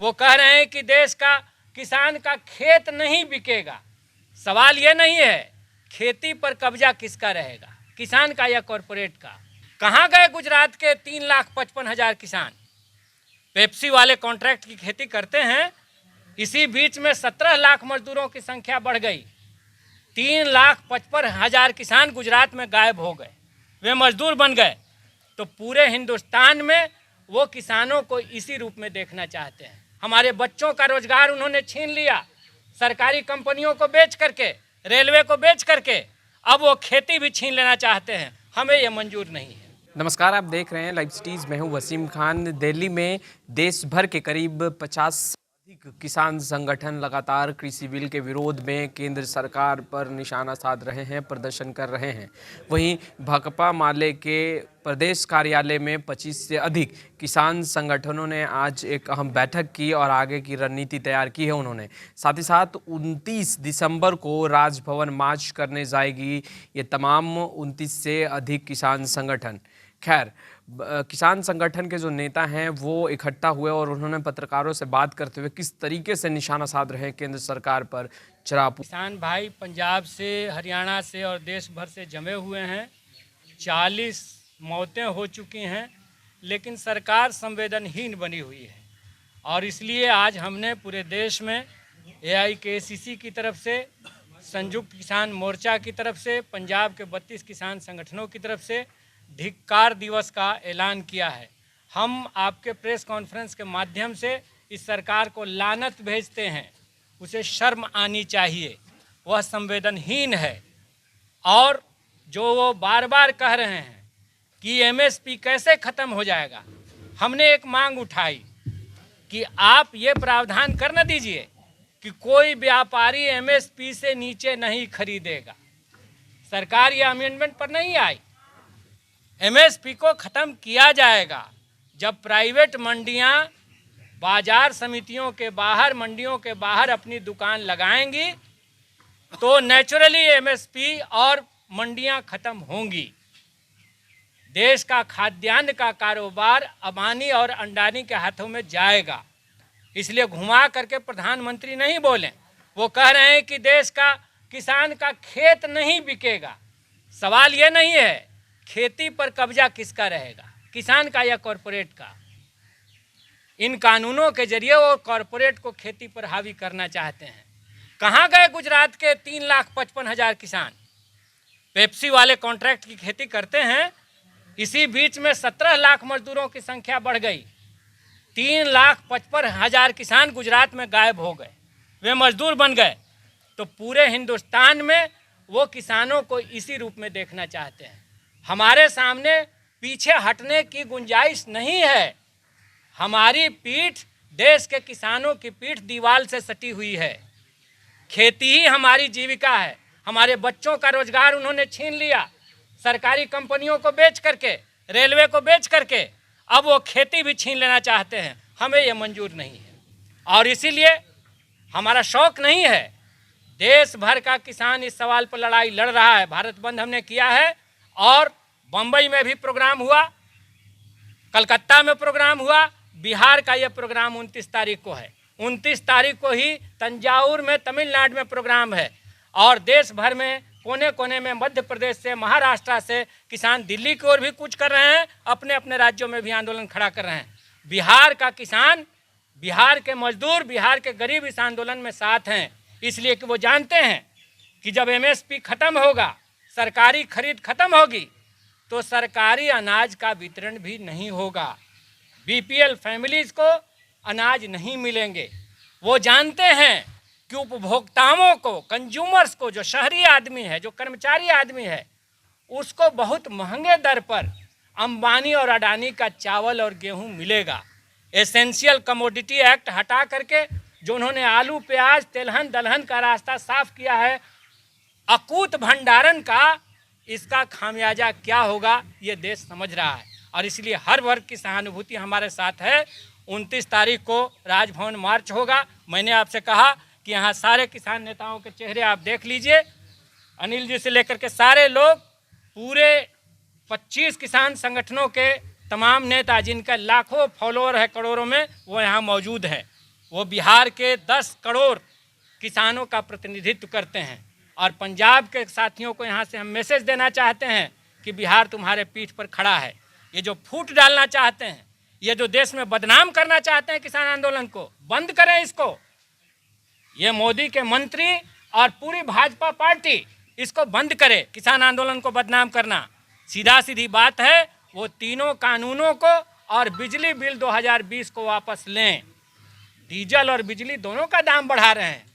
वो कह रहे हैं कि देश का किसान का खेत नहीं बिकेगा। सवाल ये नहीं है खेती पर कब्जा किसका रहेगा, किसान का या कॉरपोरेट का। कहाँ गए गुजरात के 3,55,000 किसान? पेप्सी वाले कॉन्ट्रैक्ट की खेती करते हैं। इसी बीच में 17 लाख मजदूरों की संख्या बढ़ गई। 3,55,000 किसान गुजरात में गायब हो गए, वे मजदूर बन गए। तो पूरे हिंदुस्तान में वो किसानों को इसी रूप में देखना चाहते हैं। हमारे बच्चों का रोजगार उन्होंने छीन लिया, सरकारी कंपनियों को बेच करके, रेलवे को बेच करके, अब वो खेती भी छीन लेना चाहते हैं। हमें ये मंजूर नहीं है। नमस्कार, आप देख रहे हैं लाइव सिटीज। मैं हूं वसीम खान। दिल्ली में देश भर के करीब 50 से अधिक किसान संगठन लगातार कृषि बिल के विरोध में केंद्र सरकार पर निशाना साध रहे हैं, प्रदर्शन कर रहे हैं। वहीं भाकपा माले के प्रदेश कार्यालय में 25 से अधिक किसान संगठनों ने आज एक अहम बैठक की और आगे की रणनीति तैयार की है उन्होंने। साथ ही साथ 29 दिसंबर को राजभवन मार्च करने जाएगी ये तमाम 29 से अधिक किसान संगठन। खैर, किसान संगठन के जो नेता हैं वो इकट्ठा हुए और उन्होंने पत्रकारों से बात करते हुए किस तरीके से निशाना साध रहे हैं केंद्र सरकार पर। किसान भाई पंजाब से, हरियाणा से और देश भर से जमे हुए हैं। 40 मौतें हो चुकी हैं, लेकिन सरकार संवेदनहीन बनी हुई है। और इसलिए आज हमने पूरे देश में AIKCC की तरफ से, संयुक्त किसान मोर्चा की तरफ से, पंजाब के 32 किसान संगठनों की तरफ से धिक्कार दिवस का ऐलान किया है। हम आपके प्रेस कॉन्फ्रेंस के माध्यम से इस सरकार को लानत भेजते हैं। उसे शर्म आनी चाहिए, वह संवेदनहीन है। और जो वो बार बार कह रहे हैं कि MSP कैसे ख़त्म हो जाएगा, हमने एक मांग उठाई कि आप ये प्रावधान कर न दीजिए कि कोई व्यापारी MSP से नीचे नहीं खरीदेगा। सरकार ये अमेंडमेंट पर नहीं आई। MSP को ख़त्म किया जाएगा जब प्राइवेट मंडियां बाजार समितियों के बाहर, मंडियों के बाहर अपनी दुकान लगाएंगी, तो नेचुरली MSP और मंडियां ख़त्म होंगी। देश का खाद्यान्न का कारोबार अबानी और अंडानी के हाथों में जाएगा। इसलिए घुमा करके प्रधानमंत्री नहीं बोलें। वो कह रहे हैं कि देश का किसान का खेत नहीं बिकेगा। सवाल ये नहीं है खेती पर कब्जा किसका रहेगा, किसान का या कॉरपोरेट का। इन कानूनों के जरिए वो कॉरपोरेट को खेती पर हावी करना चाहते हैं। कहाँ गए गुजरात के 3,55,000 किसान? पेप्सी वाले कॉन्ट्रैक्ट की खेती करते हैं। इसी बीच में 17 लाख मजदूरों की संख्या बढ़ गई। 3,55,000 किसान गुजरात में गायब हो गए, वे मजदूर बन गए। तो पूरे हिंदुस्तान में वो किसानों को इसी रूप में देखना चाहते हैं। हमारे सामने पीछे हटने की गुंजाइश नहीं है। हमारी पीठ, देश के किसानों की पीठ दीवार से सटी हुई है। खेती ही हमारी जीविका है। हमारे बच्चों का रोजगार उन्होंने छीन लिया, सरकारी कंपनियों को बेच करके, रेलवे को बेच करके, अब वो खेती भी छीन लेना चाहते हैं। हमें ये मंजूर नहीं है और इसीलिए हमारा शौक नहीं है। देश भर का किसान इस सवाल पर लड़ाई लड़ रहा है। भारत बंद हमने किया है और बम्बई में भी प्रोग्राम हुआ, कलकत्ता में प्रोग्राम हुआ। बिहार का ये प्रोग्राम 29 तारीख को है। 29 तारीख को ही तंजावुर में, तमिलनाडु में प्रोग्राम है। और देश भर में कोने कोने में, मध्य प्रदेश से, महाराष्ट्र से किसान दिल्ली की ओर भी कूच कर रहे हैं, अपने अपने राज्यों में भी आंदोलन खड़ा कर रहे हैं। बिहार का किसान, बिहार के मजदूर, बिहार के गरीब इस आंदोलन में साथ हैं, इसलिए कि वो जानते हैं कि जब MSP ख़त्म होगा, सरकारी खरीद खत्म होगी, तो सरकारी अनाज का वितरण भी नहीं होगा। BPL फैमिलीज़ को अनाज नहीं मिलेंगे। वो जानते हैं कि उपभोक्ताओं को, कंज्यूमर्स को, जो शहरी आदमी है, जो कर्मचारी आदमी है, उसको बहुत महंगे दर पर अंबानी और अडानी का चावल और गेहूं मिलेगा। एसेंशियल कमोडिटी एक्ट हटा करके जो उन्होंने आलू, प्याज, तेलहन दलहन का रास्ता साफ किया है, अकूत भंडारण का, इसका खामियाजा क्या होगा ये देश समझ रहा है। और इसलिए हर वर्ग की सहानुभूति हमारे साथ है। 29 तारीख को राजभवन मार्च होगा। मैंने आपसे कहा कि यहाँ सारे किसान नेताओं के चेहरे आप देख लीजिए, अनिल जी से लेकर के सारे लोग, पूरे 25 किसान संगठनों के तमाम नेता, जिनका लाखों फॉलोअर है, करोड़ों में, वो यहाँ मौजूद हैं। वो बिहार के 10 करोड़ किसानों का प्रतिनिधित्व करते हैं। और पंजाब के साथियों को यहाँ से हम मैसेज देना चाहते हैं कि बिहार तुम्हारे पीठ पर खड़ा है। ये जो फूट डालना चाहते हैं, ये जो देश में बदनाम करना चाहते हैं किसान आंदोलन को, बंद करें इसको। ये मोदी के मंत्री और पूरी भाजपा पार्टी इसको बंद करे, किसान आंदोलन को बदनाम करना। सीधा सीधी बात है, वो तीनों कानूनों को और बिजली बिल 2020 को वापस लें। डीजल और बिजली दोनों का दाम बढ़ा रहे हैं।